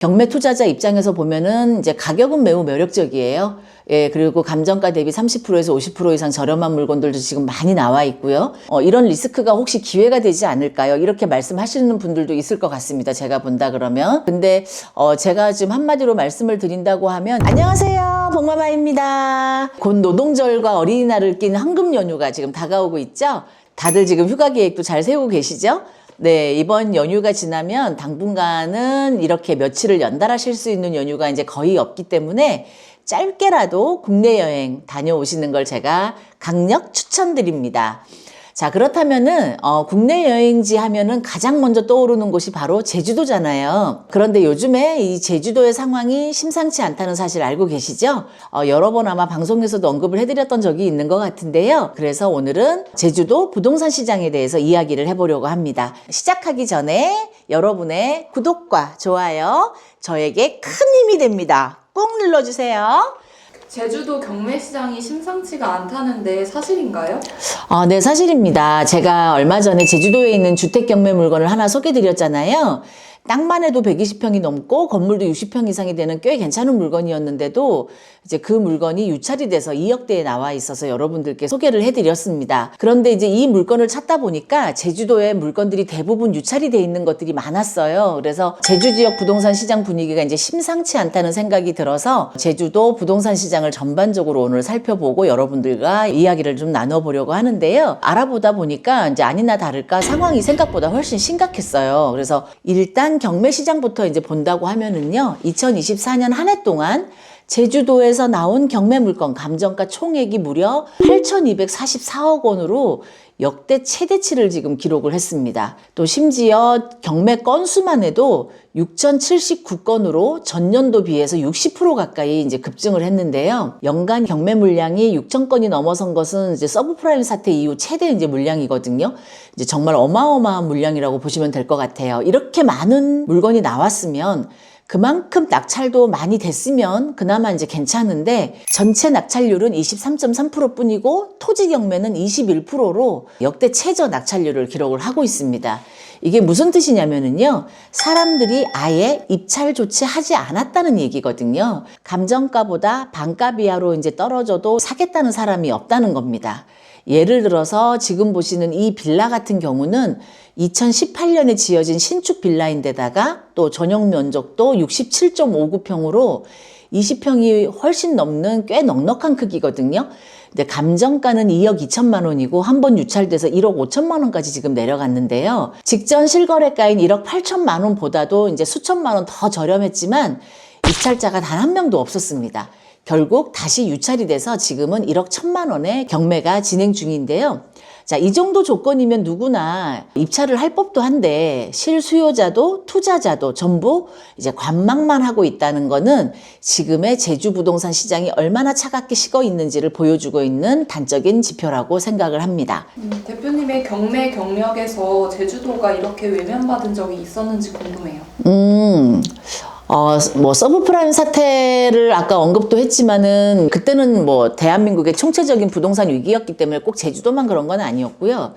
경매 투자자 입장에서 보면은 이제 가격은 매우 매력적이에요. 예, 그리고 감정가 대비 30%에서 50% 이상 저렴한 물건들도 지금 많이 나와 있고요. 이런 리스크가 혹시 기회가 되지 않을까요? 이렇게 말씀하시는 분들도 있을 것 같습니다. 제가 본다 그러면. 근데 제가 지금 한마디로 말씀을 드린다고 하면, 안녕하세요, 복마마입니다. 곧 노동절과 어린이날을 낀 황금 연휴가 지금 다가오고 있죠. 다들 지금 휴가 계획도 잘 세우고 계시죠? 네, 이번 연휴가 지나면 당분간은 이렇게 며칠을 연달아쉴 수 있는 연휴가 이제 거의 없기 때문에 짧게라도 국내 여행 다녀오시는 걸 제가 강력 추천드립니다. 자, 그렇다면은 국내 여행지 하면은 가장 먼저 떠오르는 곳이 바로 제주도잖아요. 그런데 요즘에 이 제주도의 상황이 심상치 않다는 사실 알고 계시죠? 여러 번 아마 방송에서도 언급을 해드렸던 적이 있는 것 같은데요. 그래서 오늘은 제주도 부동산 시장에 대해서 이야기를 해보려고 합니다. 시작하기 전에 여러분의 구독과 좋아요 저에게 큰 힘이 됩니다. 꼭 눌러주세요. 제주도 경매 시장이 심상치가 않다는데 사실인가요? 네, 사실입니다. 제가 얼마 전에 제주도에 있는 주택 경매 물건을 하나 소개드렸잖아요. 땅만 해도 120평이 넘고 건물도 60평 이상이 되는 꽤 괜찮은 물건이었는데도 이제 그 물건이 유찰이 돼서 2억대에 나와 있어서 여러분들께 소개를 해드렸습니다. 그런데 이제 이 물건을 찾다 보니까 제주도에 물건들이 대부분 유찰이 돼 있는 것들이 많았어요. 그래서 제주 지역 부동산 시장 분위기가 이제 심상치 않다는 생각이 들어서 제주도 부동산 시장을 전반적으로 오늘 살펴보고 여러분들과 이야기를 좀 나눠보려고 하는데요. 알아보다 보니까 이제 아니나 다를까 상황이 생각보다 훨씬 심각했어요. 그래서 일단 경매 시장부터 이제 본다고 하면은요, 2024년 한 해 동안 제주도에서 나온 경매 물건 감정가 총액이 무려 8,244억 원으로 역대 최대치를 지금 기록을 했습니다. 또 심지어 경매 건수만 해도 6,079건으로 전년도 비해서 60% 가까이 이제 급증을 했는데요. 연간 경매 물량이 6,000건이 넘어선 것은 이제 서브프라임 사태 이후 최대 이제 물량이거든요. 이제 정말 어마어마한 물량이라고 보시면 될 것 같아요. 이렇게 많은 물건이 나왔으면 그만큼 낙찰도 많이 됐으면 그나마 이제 괜찮은데 전체 낙찰률은 23.3% 뿐이고 토지 경매는 21%로 역대 최저 낙찰률을 기록을 하고 있습니다. 이게 무슨 뜻이냐면은요, 사람들이 아예 입찰 조치하지 않았다는 얘기거든요. 감정가보다 반값 이하로 이제 떨어져도 사겠다는 사람이 없다는 겁니다. 예를 들어서 지금 보시는 이 빌라 같은 경우는 2018년에 지어진 신축 빌라인데다가 또 전용 면적도 67.59평으로 20평이 훨씬 넘는 꽤 넉넉한 크기거든요. 근데 감정가는 2억 2천만 원이고 한 번 유찰돼서 1억 5천만 원까지 지금 내려갔는데요. 직전 실거래가인 1억 8천만 원보다도 이제 수천만 원 더 저렴했지만 입찰자가 단 한 명도 없었습니다. 결국 다시 유찰이 돼서 지금은 1억 1천만 원의 경매가 진행 중인데요. 자, 이 정도 조건이면 누구나 입찰을 할 법도 한데 실수요자도 투자자도 전부 이제 관망만 하고 있다는 거는 지금의 제주 부동산 시장이 얼마나 차갑게 식어 있는지를 보여주고 있는 단적인 지표라고 생각을 합니다. 대표님의 경매 경력에서 제주도가 이렇게 외면받은 적이 있었는지 궁금해요. 뭐 서브프라임 사태를 아까 언급도 했지만은 그때는 뭐 대한민국의 총체적인 부동산 위기였기 때문에 꼭 제주도만 그런 건 아니었고요.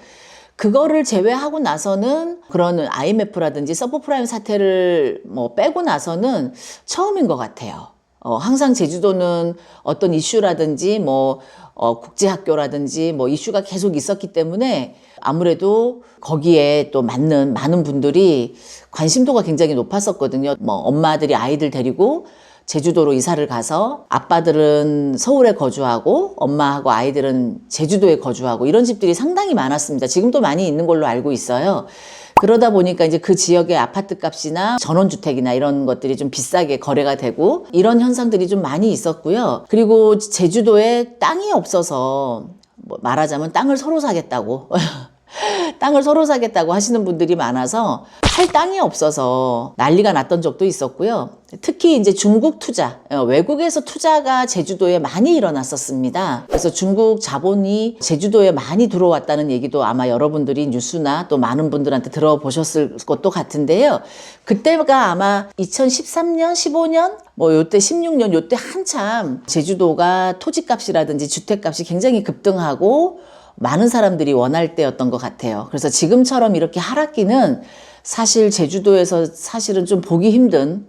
그거를 제외하고 나서는 그런 IMF라든지 서브프라임 사태를 뭐 빼고 나서는 처음인 것 같아요. 항상 제주도는 어떤 이슈라든지 뭐 국제학교라든지 뭐 이슈가 계속 있었기 때문에 아무래도 거기에 또 맞는 많은 분들이 관심도가 굉장히 높았었거든요. 뭐 엄마들이 아이들 데리고 제주도로 이사를 가서 아빠들은 서울에 거주하고 엄마하고 아이들은 제주도에 거주하고 이런 집들이 상당히 많았습니다. 지금도 많이 있는 걸로 알고 있어요. 그러다 보니까 이제 그 지역의 아파트 값이나 전원주택이나 이런 것들이 좀 비싸게 거래가 되고 이런 현상들이 좀 많이 있었고요. 그리고 제주도에 땅이 없어서 뭐 말하자면 땅을 서로 사겠다고 땅을 서로 사겠다고 하시는 분들이 많아서 팔 땅이 없어서 난리가 났던 적도 있었고요. 특히 이제 중국 투자, 외국에서 투자가 제주도에 많이 일어났었습니다. 그래서 중국 자본이 제주도에 많이 들어왔다는 얘기도 아마 여러분들이 뉴스나 또 많은 분들한테 들어보셨을 것도 같은데요. 그때가 아마 2013년, 15년, 뭐 요때 16년 요때 한참 제주도가 토지값이라든지 주택값이 굉장히 급등하고 많은 사람들이 원할 때였던 것 같아요. 그래서 지금처럼 이렇게 하락기는 사실 제주도에서 사실은 좀 보기 힘든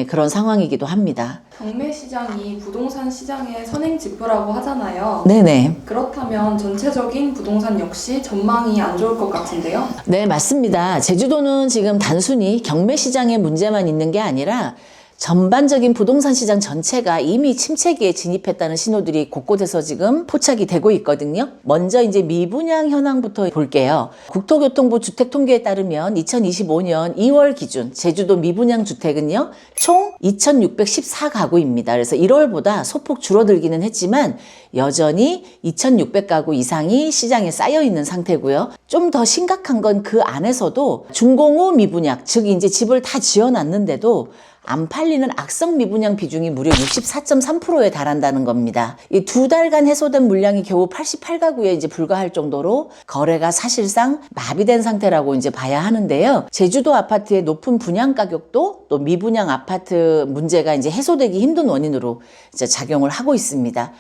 그런 상황이기도 합니다. 경매 시장이 부동산 시장의 선행지표라고 하잖아요. 네네. 그렇다면 전체적인 부동산 역시 전망이 안 좋을 것 같은데요? 네, 맞습니다. 제주도는 지금 단순히 경매 시장에 문제만 있는 게 아니라 전반적인 부동산 시장 전체가 이미 침체기에 진입했다는 신호들이 곳곳에서 지금 포착이 되고 있거든요. 먼저 이제 미분양 현황부터 볼게요. 국토교통부 주택통계에 따르면 2025년 2월 기준 제주도 미분양 주택은요, 총 2,614가구입니다. 그래서 1월보다 소폭 줄어들기는 했지만 여전히 2,600가구 이상이 시장에 쌓여 있는 상태고요. 좀 더 심각한 건 그 안에서도 준공후 미분양, 즉 이제 집을 다 지어놨는데도 안 팔리는 악성 미분양 비중이 무려 64.3%에 달한다는 겁니다. 이 2달간 해소된 물량이 겨우 88가구에 이제 불과할 정도로 거래가 사실상 마비된 상태라고 이제 봐야 하는데요. 제주도 아파트의 높은 분양 가격도 또 미분양 아파트 문제가 이제 해소되기 힘든 원인으로 이제 작용을 하고 있습니다.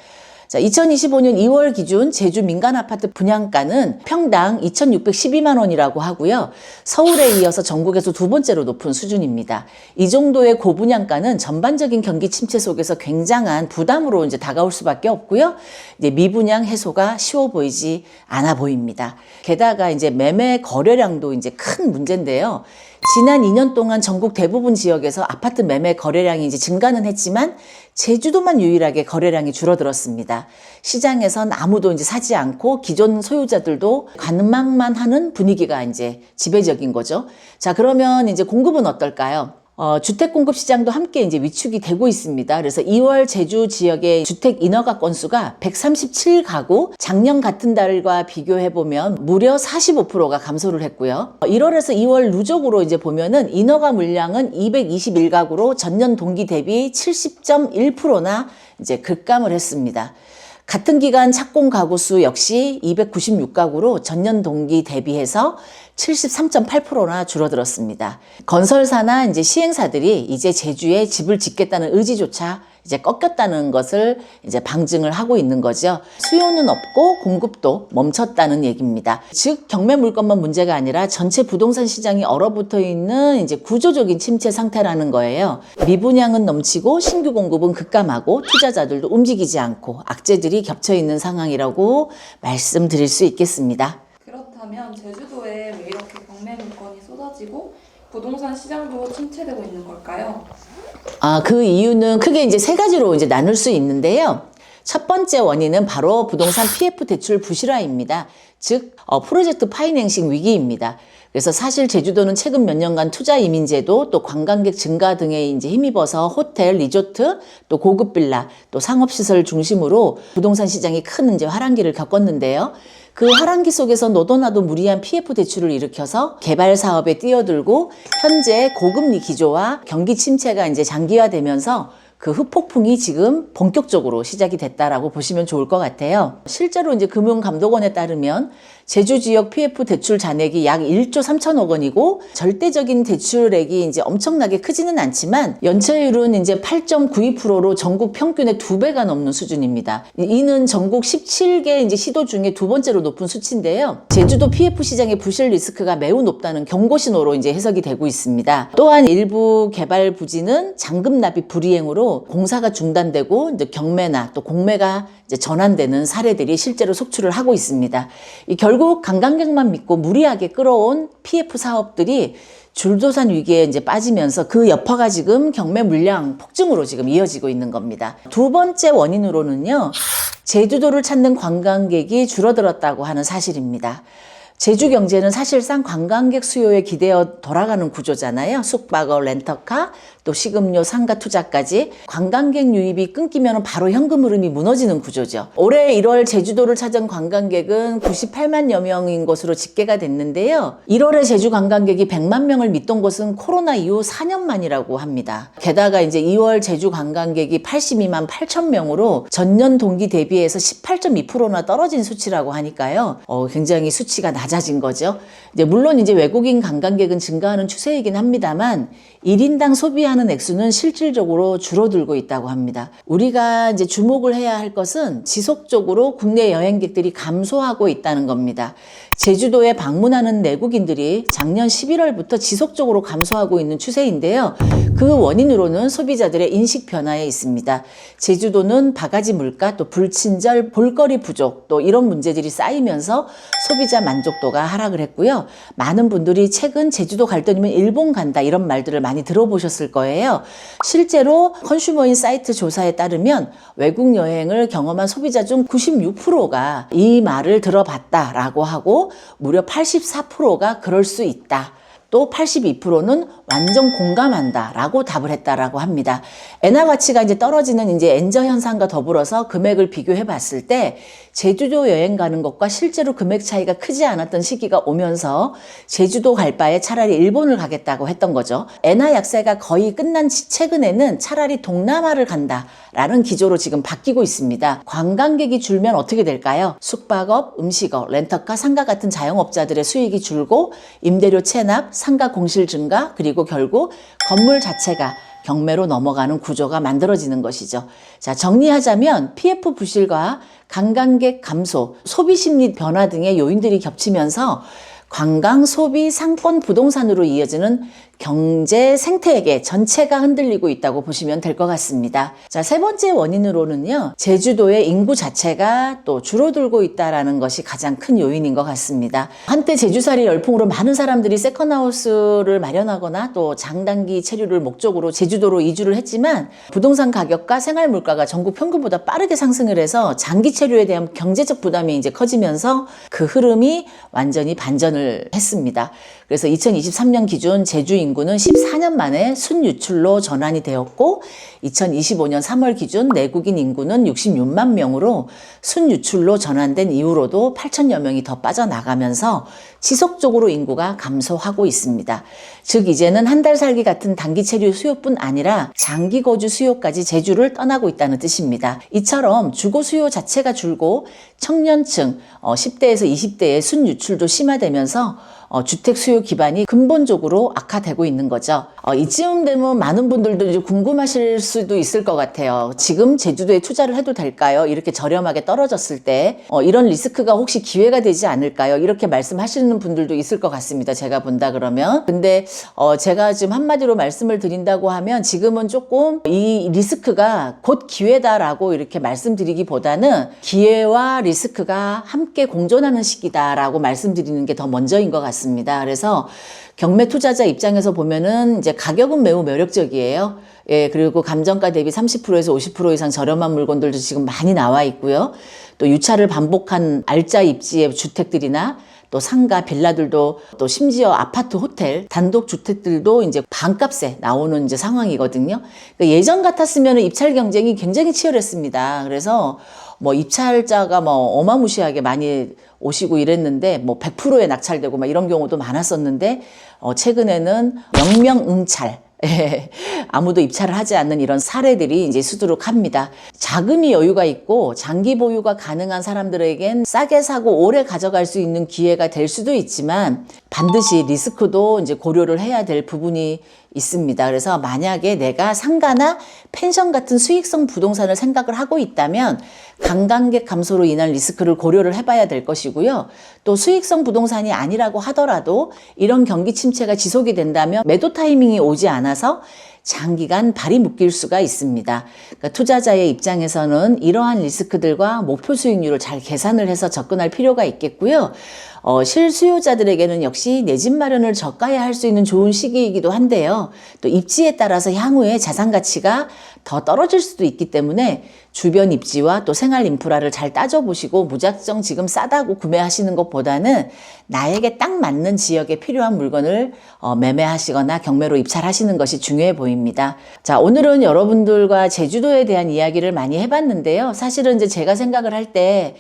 자, 2025년 2월 기준 제주 민간 아파트 분양가는 평당 2,612만 원이라고 하고요. 서울에 이어서 전국에서 두 번째로 높은 수준입니다. 이 정도의 고분양가는 전반적인 경기 침체 속에서 굉장한 부담으로 이제 다가올 수밖에 없고요. 이제 미분양 해소가 쉬워 보이지 않아 보입니다. 게다가 이제 매매 거래량도 이제 큰 문제인데요. 지난 2년 동안 전국 대부분 지역에서 아파트 매매 거래량이 이제 증가는 했지만 제주도만 유일하게 거래량이 줄어들었습니다. 시장에선 아무도 이제 사지 않고 기존 소유자들도 관망만 하는 분위기가 이제 지배적인 거죠. 자, 그러면 이제 공급은 어떨까요? 주택 공급 시장도 함께 이제 위축이 되고 있습니다. 그래서 2월 제주 지역의 주택 인허가 건수가 137가구, 작년 같은 달과 비교해 보면 무려 45%가 감소를 했고요. 1월에서 2월 누적으로 이제 보면은 인허가 물량은 221가구로 전년 동기 대비 70.1%나 이제 급감을 했습니다. 같은 기간 착공 가구 수 역시 296가구로 전년 동기 대비해서 73.8%나 줄어들었습니다. 건설사나 이제 시행사들이 이제 제주에 집을 짓겠다는 의지조차 이제 꺾였다는 것을 이제 방증을 하고 있는 거죠. 수요는 없고 공급도 멈췄다는 얘기입니다. 즉 경매 물건만 문제가 아니라 전체 부동산 시장이 얼어붙어 있는 이제 구조적인 침체 상태라는 거예요. 미분양은 넘치고 신규 공급은 급감하고 투자자들도 움직이지 않고 악재들이 겹쳐 있는 상황이라고 말씀드릴 수 있겠습니다. 그렇다면 제주도에 왜 이렇게 경매 물건이 쏟아지고 부동산 시장도 침체되고 있는 걸까요? 그 이유는 크게 이제 세 가지로 이제 나눌 수 있는데요. 첫 번째 원인은 바로 부동산 PF 대출 부실화입니다. 즉, 프로젝트 파이낸싱 위기입니다. 그래서 사실 제주도는 최근 몇 년간 투자 이민 제도 또 관광객 증가 등에 이제 힘입어서 호텔, 리조트, 또 고급 빌라, 또 상업시설 중심으로 부동산 시장이 큰 이제 화랑기를 겪었는데요. 그 화랑기 속에서 너도나도 무리한 PF 대출을 일으켜서 개발 사업에 뛰어들고 현재 고금리 기조와 경기 침체가 이제 장기화되면서 그 흑폭풍이 지금 본격적으로 시작이 됐다라고 보시면 좋을 것 같아요. 실제로 이제 금융감독원에 따르면 제주 지역 PF 대출 잔액이 약 1조 3천억 원이고 절대적인 대출액이 이제 엄청나게 크지는 않지만 연체율은 이제 8.92%로 전국 평균의 2배가 넘는 수준입니다. 이는 전국 17개 이제 시도 중에 두 번째로 높은 수치인데요. 제주도 PF 시장의 부실 리스크가 매우 높다는 경고 신호로 이제 해석이 되고 있습니다. 또한 일부 개발 부지는 잔금 납입 불이행으로 공사가 중단되고 이제 경매나 또 공매가 이제 전환되는 사례들이 실제로 속출을 하고 있습니다. 결국 관광객만 믿고 무리하게 끌어온 PF 사업들이 줄도산 위기에 이제 빠지면서 그 여파가 지금 경매 물량 폭증으로 지금 이어지고 있는 겁니다. 두 번째 원인으로는요, 제주도를 찾는 관광객이 줄어들었다고 하는 사실입니다. 제주 경제는 사실상 관광객 수요에 기대어 돌아가는 구조잖아요. 숙박업, 렌터카, 또 식음료, 상가 투자까지 관광객 유입이 끊기면 바로 현금 흐름이 무너지는 구조죠. 올해 1월 제주도를 찾은 관광객은 98만여 명인 것으로 집계가 됐는데요. 1월에 제주 관광객이 100만 명을 밑돈 것은 코로나 이후 4년 만이라고 합니다. 게다가 이제 2월 제주 관광객이 82만 8천 명으로 전년 동기 대비해서 18.2%나 떨어진 수치라고 하니까요. 굉장히 수치가 낮아진 거죠. 물론 이제 외국인 관광객은 증가하는 추세이긴 합니다만 1인당 소비하는 액수는 실질적으로 줄어들고 있다고 합니다. 우리가 이제 주목을 해야 할 것은 지속적으로 국내 여행객들이 감소하고 있다는 겁니다. 제주도에 방문하는 내국인들이 작년 11월부터 지속적으로 감소하고 있는 추세인데요. 그 원인으로는 소비자들의 인식 변화에 있습니다. 제주도는 바가지 물가, 또 불친절, 볼거리 부족, 또 이런 문제들이 쌓이면서 소비자 만족도가 하락을 했고요. 많은 분들이 최근 제주도 갈 돈이면 일본 간다 이런 말들을 많이 들어보셨을 거예요. 실제로 컨슈머인 사이트 조사에 따르면 외국 여행을 경험한 소비자 중 96%가 이 말을 들어봤다라고 하고 무려 84%가 그럴 수 있다. 또 82%는 완전 공감한다 라고 답을 했다라고 합니다. 엔화 가치가 이제 떨어지는 이제 엔저 현상과 더불어서 금액을 비교해 봤을 때 제주도 여행 가는 것과 실제로 금액 차이가 크지 않았던 시기가 오면서 제주도 갈 바에 차라리 일본을 가겠다고 했던 거죠. 엔화 약세가 거의 끝난 최근에는 차라리 동남아를 간다라는 기조로 지금 바뀌고 있습니다. 관광객이 줄면 어떻게 될까요? 숙박업, 음식업, 렌터카, 상가 같은 자영업자들의 수익이 줄고 임대료 체납, 상가 공실 증가, 그리고 결국 건물 자체가 경매로 넘어가는 구조가 만들어지는 것이죠. 자, 정리하자면 PF 부실과 관광객 감소, 소비 심리 변화 등의 요인들이 겹치면서 관광, 소비, 상권, 부동산으로 이어지는 경제 생태계 전체가 흔들리고 있다고 보시면 될 것 같습니다. 자, 세 번째 원인으로는요, 제주도의 인구 자체가 또 줄어들고 있다라는 것이 가장 큰 요인인 것 같습니다. 한때 제주살이 열풍으로 많은 사람들이 세컨하우스를 마련하거나 또 장단기 체류를 목적으로 제주도로 이주를 했지만 부동산 가격과 생활 물가가 전국 평균보다 빠르게 상승을 해서 장기 체류에 대한 경제적 부담이 이제 커지면서 그 흐름이 완전히 반전을 했습니다. 그래서 2023년 기준 제주 인구는 14년 만에 순유출로 전환이 되었고 2025년 3월 기준 내국인 인구는 66만 명으로 순유출로 전환된 이후로도 8천여 명이 더 빠져나가면서 지속적으로 인구가 감소하고 있습니다. 즉 이제는 한 달 살기 같은 단기 체류 수요뿐 아니라 장기 거주 수요까지 제주를 떠나고 있다는 뜻입니다. 이처럼 주거 수요 자체가 줄고 청년층 10대에서 20대의 순유출도 심화되면서 주택 수요 기반이 근본적으로 악화되고 있는 거죠. 이쯤 되면 많은 분들도 이제 궁금하실 수도 있을 것 같아요. 지금 제주도에 투자를 해도 될까요? 이렇게 저렴하게 떨어졌을 때 이런 리스크가 혹시 기회가 되지 않을까요? 이렇게 말씀하시는 분들도 있을 것 같습니다. 제가 본다 그러면. 근데 제가 지금 한마디로 말씀을 드린다고 하면 지금은 조금 이 리스크가 곧 기회다라고 이렇게 말씀드리기보다는 기회와 리스크가 함께 공존하는 시기다라고 말씀드리는 게 더 먼저인 것 같습니다. 그래서 경매 투자자 입장에서 보면은 이제 가격은 매우 매력적이에요. 예, 그리고 감정가 대비 30%에서 50% 이상 저렴한 물건들도 지금 많이 나와 있고요. 또 유찰을 반복한 알짜 입지의 주택들이나 또 상가, 빌라들도 또 심지어 아파트, 호텔, 단독 주택들도 이제 반값에 나오는 이제 상황이거든요. 그러니까 예전 같았으면 입찰 경쟁이 굉장히 치열했습니다. 그래서 뭐 입찰자가 뭐 어마무시하게 많이 오시고 이랬는데 뭐 100%에 낙찰되고 막 이런 경우도 많았었는데 최근에는 영명응찰 아무도 입찰을 하지 않는 이런 사례들이 이제 수두룩합니다. 자금이 여유가 있고 장기 보유가 가능한 사람들에겐 싸게 사고 오래 가져갈 수 있는 기회가 될 수도 있지만 반드시 리스크도 이제 고려를 해야 될 부분이 있습니다. 그래서 만약에 내가 상가나 펜션 같은 수익성 부동산을 생각을 하고 있다면 관광객 감소로 인한 리스크를 고려를 해봐야 될 것이고요. 또 수익성 부동산이 아니라고 하더라도 이런 경기 침체가 지속이 된다면 매도 타이밍이 오지 않아서 장기간 발이 묶일 수가 있습니다. 그러니까 투자자의 입장에서는 이러한 리스크들과 목표 수익률을 잘 계산을 해서 접근할 필요가 있겠고요. 실수요자들에게는 역시 내 집 마련을 저가에 할 수 있는 좋은 시기이기도 한데요. 또 입지에 따라서 향후에 자산 가치가 더 떨어질 수도 있기 때문에 주변 입지와 또 생활 인프라를 잘 따져보시고 무작정 지금 싸다고 구매하시는 것보다는 나에게 딱 맞는 지역에 필요한 물건을 매매하시거나 경매로 입찰하시는 것이 중요해 보입니다. 자, 오늘은 여러분들과 제주도에 대한 이야기를 많이 해봤는데요. 사실은 이제 제가 생각을 할 때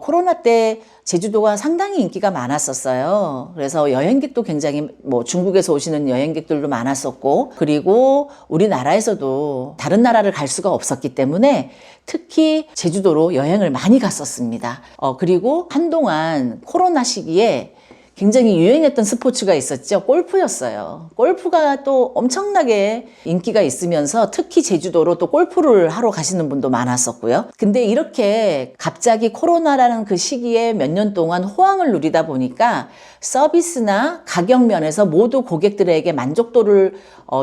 코로나 때 제주도가 상당히 인기가 많았었어요. 그래서 여행객도 굉장히 뭐 중국에서 오시는 여행객들도 많았었고 그리고 우리나라에서도 다른 나라를 갈 수가 없었기 때문에 특히 제주도로 여행을 많이 갔었습니다. 그리고 한동안 코로나 시기에 굉장히 유행했던 스포츠가 있었죠. 골프였어요. 골프가 또 엄청나게 인기가 있으면서 특히 제주도로 또 골프를 하러 가시는 분도 많았었고요. 근데 이렇게 갑자기 코로나라는 그 시기에 몇 년 동안 호황을 누리다 보니까 서비스나 가격 면에서 모두 고객들에게 만족도를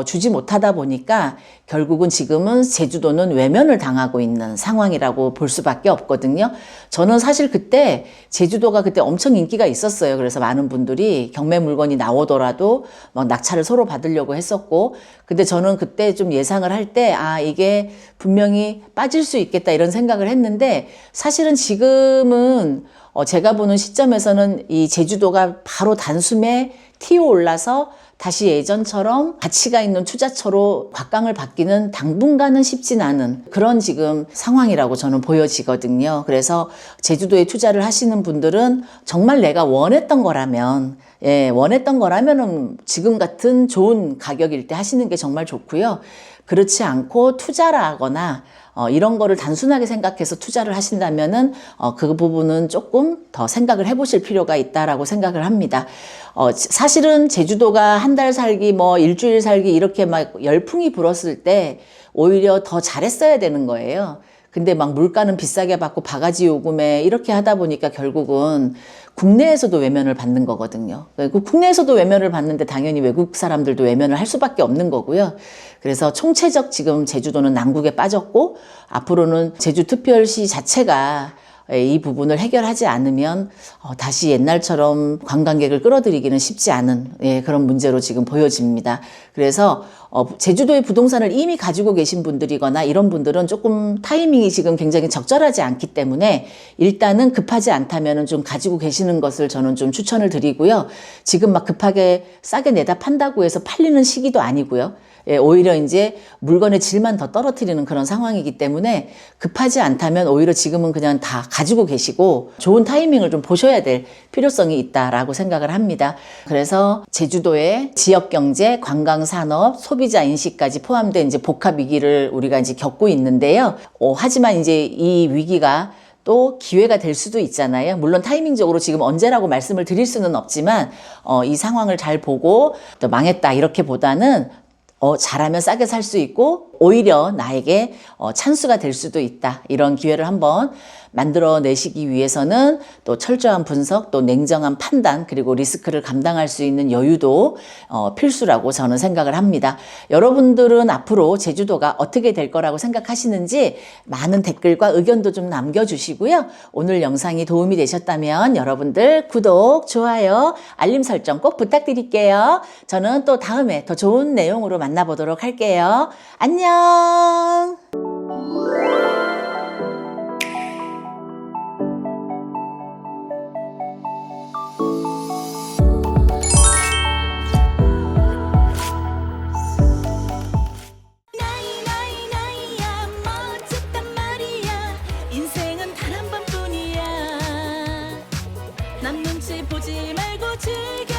주지 못하다 보니까 결국은 지금은 제주도는 외면을 당하고 있는 상황이라고 볼 수밖에 없거든요. 저는 사실 그때 제주도가 그때 엄청 인기가 있었어요. 그래서 많은 분들이 경매 물건이 나오더라도 막 낙찰을 서로 받으려고 했었고, 근데 저는 그때 좀 예상을 할 때 이게 분명히 빠질 수 있겠다 이런 생각을 했는데, 사실은 지금은 제가 보는 시점에서는 이 제주도가 바로 단숨에 튀어 올라서 다시 예전처럼 가치가 있는 투자처로 곽강을 받기는 당분간은 쉽진 않은 그런 지금 상황이라고 저는 보여지거든요. 그래서 제주도에 투자를 하시는 분들은 정말 내가 원했던 거라면, 원했던 거라면은 지금 같은 좋은 가격일 때 하시는 게 정말 좋고요. 그렇지 않고 투자를 하거나 이런 거를 단순하게 생각해서 투자를 하신다면은 그 부분은 조금 더 생각을 해보실 필요가 있다라고 생각을 합니다. 사실은 제주도가 한 달 살기, 일주일 살기 이렇게 막 열풍이 불었을 때 오히려 더 잘했어야 되는 거예요. 근데 막 물가는 비싸게 받고 바가지 요금에 이렇게 하다 보니까 결국은 국내에서도 외면을 받는 거거든요. 국내에서도 외면을 받는데 당연히 외국 사람들도 외면을 할 수밖에 없는 거고요. 그래서 총체적 지금 제주도는 난국에 빠졌고, 앞으로는 제주특별시 자체가 이 부분을 해결하지 않으면 다시 옛날처럼 관광객을 끌어들이기는 쉽지 않은 그런 문제로 지금 보여집니다. 그래서 제주도의 부동산을 이미 가지고 계신 분들이거나 이런 분들은 조금 타이밍이 지금 굉장히 적절하지 않기 때문에 일단은 급하지 않다면 좀 가지고 계시는 것을 저는 좀 추천을 드리고요. 지금 막 급하게 싸게 내다 판다고 해서 팔리는 시기도 아니고요. 오히려 이제 물건의 질만 더 떨어뜨리는 그런 상황이기 때문에 급하지 않다면 오히려 지금은 그냥 다 가지고 계시고 좋은 타이밍을 좀 보셔야 될 필요성이 있다라고 생각을 합니다. 그래서 제주도의 지역경제, 관광산업, 소비자 인식까지 포함된 이제 복합 위기를 우리가 이제 겪고 있는데요. 하지만 이제 이 위기가 또 기회가 될 수도 있잖아요. 물론 타이밍적으로 지금 언제라고 말씀을 드릴 수는 없지만 이 상황을 잘 보고 또 망했다 이렇게 보다는 잘하면 싸게 살 수 있고 오히려 나에게 찬스가 될 수도 있다. 이런 기회를 한번 만들어 내시기 위해서는 또 철저한 분석, 또 냉정한 판단, 그리고 리스크를 감당할 수 있는 여유도 필수라고 저는 생각을 합니다. 여러분들은 앞으로 제주도가 어떻게 될 거라고 생각하시는지 많은 댓글과 의견도 좀 남겨주시고요. 오늘 영상이 도움이 되셨다면 여러분들 구독, 좋아요, 알림 설정 꼭 부탁드릴게요. 저는 또 다음에 더 좋은 내용으로 만나보도록 할게요. 안녕! 남 눈치 보지 말고 즐겨